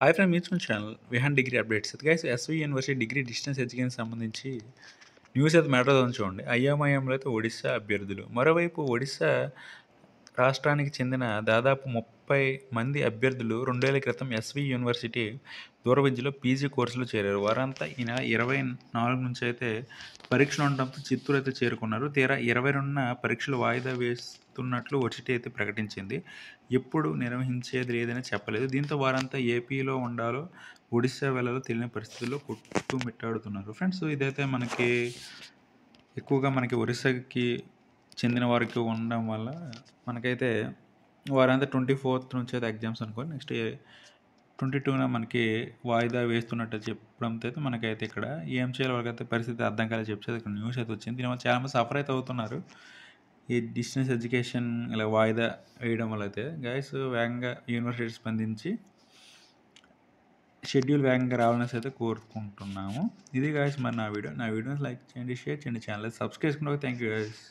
Hi friend, meets my channel Vihan degree updates. Guys, SV university degree distance education సంబంధించి news అయితే matter అవుతుంది చూడండి. ఐఎంఐఎంలో అయితే ఒడిశా అభ్యర్థులు, మరోవైపు ఒడిశా రాష్ట్రానికి చెందిన దాదాపు 30 మంది అభ్యర్థులు 2 ఏళ్ల క్రితం ఎస్వి యూనివర్సిటీ దూర విద్యలో పీజీ కోర్సులో చేరారు. వారంతా ఈ నెల 24 నుంచి అయితే పరీక్షలు ఉండడంతో చిత్తూరు అయితే చేరుకున్నారు. తీరా 22న పరీక్షలు వాయిదా వేస్తున్నట్లు వర్సిటీ అయితే ప్రకటించింది. ఎప్పుడు నిర్వహించేది లేదని చెప్పలేదు. దీంతో వారంతా ఏపీలో ఉండాలో ఒడిశా వెళ్ళాలో తెలియని పరిస్థితుల్లో కొట్టుమిట్టాడుతున్నారు. ఫ్రెండ్స్, ఇదైతే మనకి ఒరిస్సాకి చెందిన వారికి ఉండడం వల్ల మనకైతే వారంతా 24th నుంచి అయితే ఎగ్జామ్స్ అనుకోని నెక్స్ట్ 22న మనకి వాయిదా వేస్తున్నట్టు చెప్పడంతో అయితే మనకైతే ఇక్కడ ఏం చేయాలి, వాళ్ళకైతే పరిస్థితి అర్థం కాలేదు చెప్పేసి ఇక్కడ న్యూస్ అయితే వచ్చింది. దీనివల్ల చాలామంది సఫర్ అయితే అవుతున్నారు. ఈ డిస్టెన్స్ ఎడ్యుకేషన్ ఇలా వాయిదా వేయడం వల్ల అయితే గైస్ వేగంగా యూనివర్సిటీ స్పందించి షెడ్యూల్ వేగంగా రావాలనేసి అయితే కోరుకుంటున్నాము. ఇది గైస్ మరి నా వీడియోని లైక్ చేయండి, షేర్ చేయండి, ఛానల్ సబ్స్క్రైబ్ చేసుకుంటే థ్యాంక్ యూ గైస్.